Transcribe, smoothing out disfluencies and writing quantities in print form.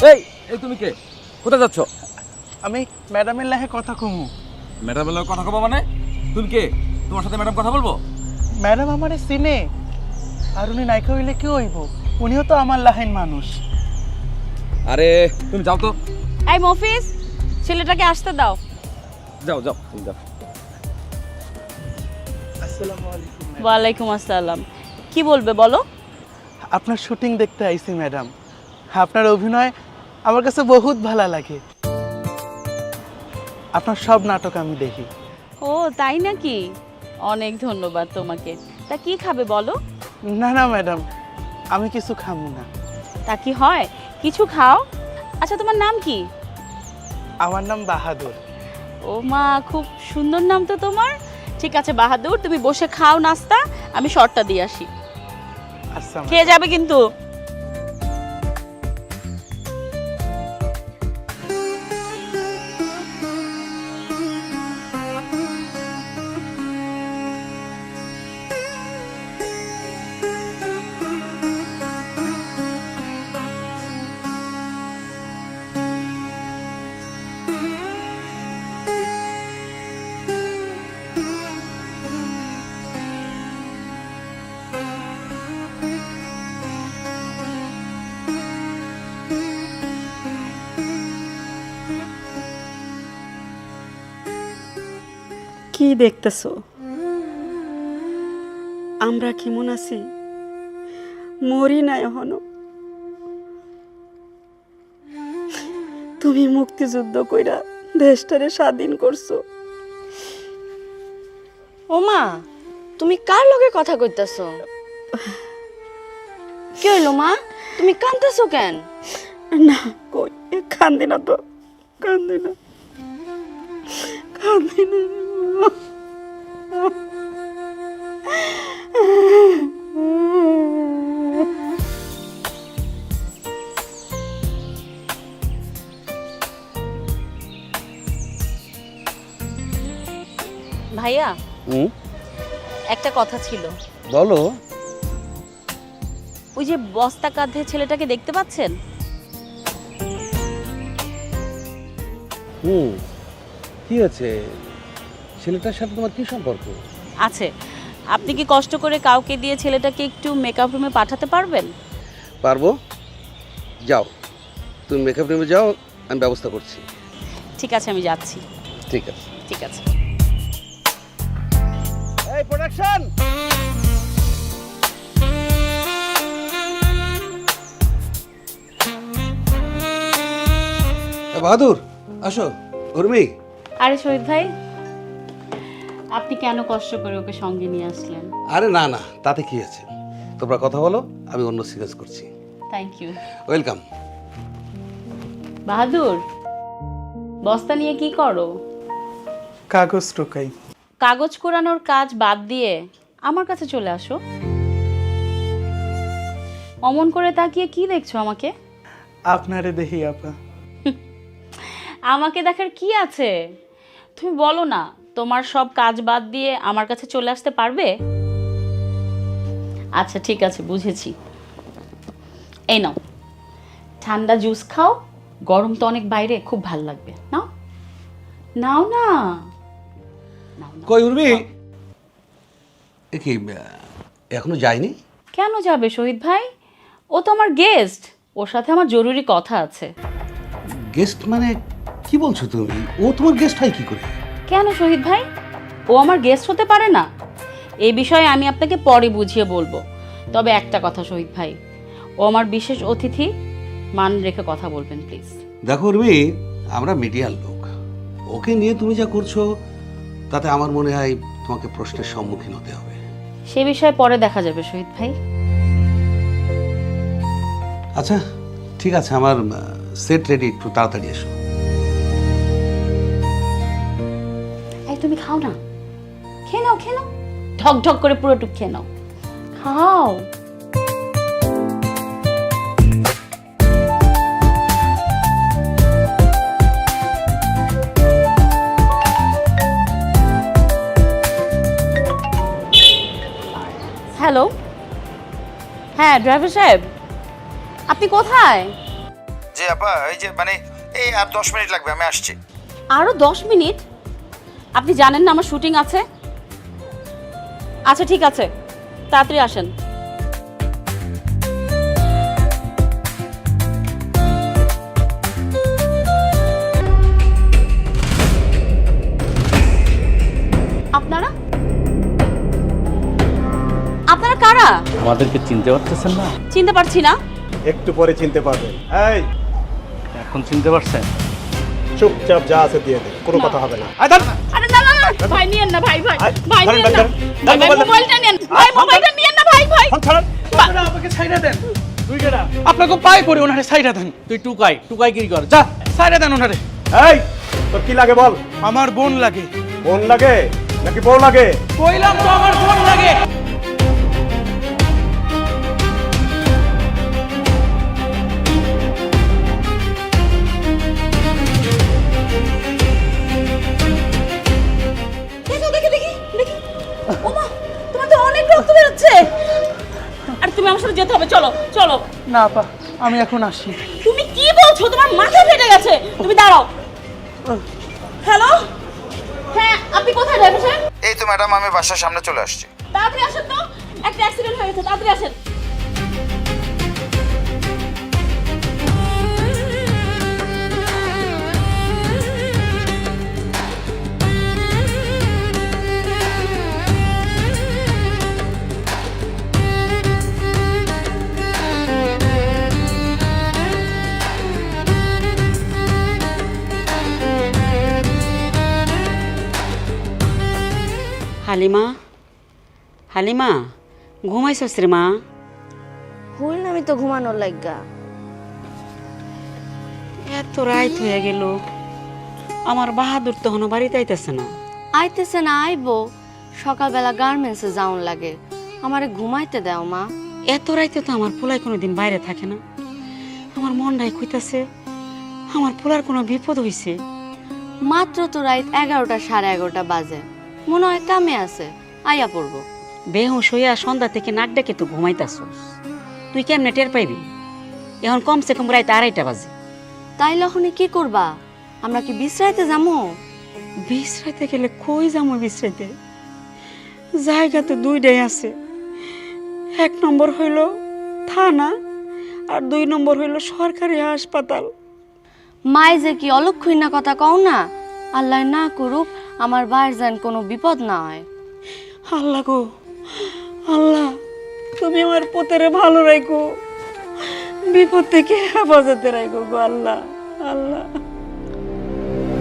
এই এই তুমি কে? কোথায় যাচ্ছ? আমি ম্যাডামের লাহে কথা কমু। ম্যাডামের লগে কথা কবা মানে? তুমি কে? তোমার সাথে ম্যাডাম কথা বলবো? ম্যাডাম আমারে চিনে, আর উনি নায়িকা হইলে কি হইব? উনিও তো আমার লাহেন মানুষ। আরে তুমি যাও তো। এই মফিজ, ছেলেটাকে আসতে দাও। যাও যাও তুমি যাও। আসসালামু আলাইকুম ম্যাডাম। ওয়ালাইকুম আসসালাম। কি বলবে বলো? আপনার শুটিং দেখতে আইছি ম্যাডাম। আপনার অভিনয় আমার কাছে বহুত ভালো লাগে। আপনার সব নাটক আমি দেখি। ও তাই নাকি? অনেক ধন্যবাদ তোমাকে। তা কি খাবে বলো? না না ম্যাডাম, আমি কিছু খাবো না। তা কি হয়, কিছু খাও। আচ্ছা তোমার নাম কি? আমার নাম বাহাদুর। ও মা, খুব সুন্দর নাম তো তোমার। ঠিক আছে বাহাদুর, তুমি বসে খাও নাস্তা, আমি শর্টটা দিয়ে আসি। আচ্ছা খেয়ে যাবে কিন্তু। কি দেখতেছো? আমরা কেমন আছি? মরি না এখনো। তুমি মুক্তিযুদ্ধ কইরা দেশটারে স্বাধীন করছো। ওমা, তুমি কার লগে কথা কইতাছো? কি হইলো মা, তুমি কাঁদতেছো কেন? না কই, কান্দি না তো, কান্দি না, কান্দি না। ভাইয়া, একটা কথা ছিল। বলো। ওই যে বস্তা কাঁধে ছেলেটাকে দেখতে পাচ্ছেন? কি আছে? ছেলেটার সাথে তোমার কি সম্পর্ক? আছে। আপনি কি কষ্ট করে কাউকে দিয়ে ছেলেটাকে একটু মেকআপ রুমে পাঠাতে পারবেন? পারবো, যাও তুমি মেকআপ রুমে যাও, আমি ব্যবস্থা করছি। ঠিক আছে, আমি যাচ্ছি। ঠিক আছে। ঠিক আছে। এই প্রোডাকশন, বাহাদুর আসো। উর্মি, আরে শহীদ ভাই, আপনি কেন কষ্ট করে ওকে সঙ্গে নিয়ে আসলেন? আরে না না, তাতে কি আছে, তোমরা কথা বলো, আমি অন্য সিরিয়াস করছি। Thank you. ওয়েলকাম। বাহাদুর, বস্তা নিয়ে কি করো? কাগজ টোকাই। কাগজ কুড়ানোর কাজ বাদ দিয়ে আমার কাছে চলে আসো। অমন করে তাকিয়ে কি দেখছো আমাকে? আপনারে দেখি আপা। আমাকে দেখার কি আছে? তুমি বলো না, তোমার সব কাজ বাদ দিয়ে আমার কাছে চলে আসতে পারবে? আচ্ছা ঠিক আছে, বুঝেছি। এই নাও, ঠান্ডা জুস খাও, গরম তো অনেক বাইরে, খুব ভাল লাগবে। নাও নাও না। নাও, নাও। কই উর্মি? কি এখনো যায়নি? কেন যাবে শহীদ ভাই? ও তো আমার গেস্ট, ওর সাথে আমার জরুরি কথা আছে। গেস্ট মানে কি বলছো তুমি? ও তোমার গেস্ট হয় কি করে? কেন শহীদ ভাই, ও আমার গেস্ট হতে পারে না? এই বিষয়ে আমি আপনাকে পরে বুঝিয়ে বলবো। তবে একটা কথা শহীদ ভাই, ও আমার বিশেষ অতিথি, মান রেখে কথা বলবেন প্লিজ। দেখো উর্মি, আমরা মিডিয়ার লোক, ওকে নিয়ে তুমি যা করছো তাতে আমার মনে হয় তোমাকে প্রশ্নের সম্মুখীন হতে হবে। সে বিষয়ে পরে দেখা যাবে শহীদ ভাই। আচ্ছা ঠিক আছে, আমার সেট রেডি, একটু তাড়াতাড়ি এসো। এই তুমি খাও না, খেয়ে নাও, খেয়ে নাও, ঢক ঢক করে পুরোটুক খেয়ে নাও, খাও। হ্যালো, হ্যাঁ ড্রাইভার সাহেব, আপনি কোথায়? যে আপা এই যে মানে এই আর 10 মিনিট লাগবে, আমি আসছি। আরও 10 মিনিট? আপনি জানেন না আমার শুটিং আছে? আচ্ছা ঠিক আছে, তাড়াতাড়ি আসেন। আপনারা আপনারা কারা? আমাদেরকে চিনতে পারতেছেন না? চিনতে পারছি না। একটু পরে চিনতে পারবে। এই এখন চিনতে পারছেন? চুপচাপ যা আছে দিয়ে দে, কোনো কথা হবে না। আরে না না না, ভাই নিয়েন না, ভাই ভাই ভাই নিয়েন না, ভাই মোবাইলটা নিয়েন, ভাই মোবাইলটা নিয়েন না, ভাই ভাই আমাকে ছাইড়া দেন। তুই কেডা? আপনাকে পায়ে পড়ে ওনারে ছাইড়া দেন। তুই টুকাইগিরি কর, যা ছাইড়া দেন ওনারে। এই তোর কি লাগে বল? আমার বোন লাগে। বোন লাগে নাকি বউ লাগে? কইলাম তো আমার বোন লাগে। দেখি দেখি দেখি, ওমা তোমার তো অনেক রক্ত বের হচ্ছে। আর তুমি আমার সাথে যেতে হবে, চলো চলো। না আপা, আমি এখন আসি। তুমি কি বলছো? তোমার মাথা ফেটে গেছে, তুমি দাঁড়াও। হ্যালো, হ্যাঁ আপনি কোথায় যাচ্ছেন? এই তো ম্যাডাম, আমি বাসার সামনে চলে আসছি। তাড়াতাড়ি আসেন তো, একটা অ্যাক্সিডেন্ট হয়ে গেছে, তাড়াতাড়ি আসেন। হালিমা, হালিমা, ঘুমাইছস রে মা? হইল আমি তো ঘুমানোর লাগা। এত রাত হয়ে গেল, আমার বাহাদুর তখনও বাড়িতে আইতেছে না। আইতেছে না, আইবো। সকালবেলা গার্মেন্টসে যাওন লাগে, আমারে ঘুমাইতে দাও মা। এত রাইতে তো আমার পোলাই কোনোদিন বাইরে থাকে না। আমার মনটাই কইতাছে আমার পোলার কোনো বিপদ হইছে। মাত্র তো রাত 11টা 11:30 বাজে, মনে হয় কামে আছে, আইয়া পড়বো। বেহুশ হইয়া সন্ধ্যা থেকে নাক ডেকে তো ঘুমাইতাছস, তুই কেমনে টের পাইবি? এখন কমসে কম রাত 2:30 বাজে। তাইলে ওখানে কি করবা? আমরা কি বিশ্রাইতে যাবো? বিশ্রাইতে গেলে কই যাবো বিশ্রাইতে? জায়গা তো দুইটাই আছে, 1 নম্বর হইল থানা আর 2 নম্বর হইল সরকারি হাসপাতাল। মাই যে কি অলক্ষণা কথা কও না। আল্লাহ না করুক আমার ভাইয়ের যেন কোনো বিপদ না হয়। আল্লাহ গো আল্লাহ, তুমি আমার পুত্রে ভালো রাখো, বিপদ থেকে হেফাজতে রাখো গো আল্লাহ। আল্লাহ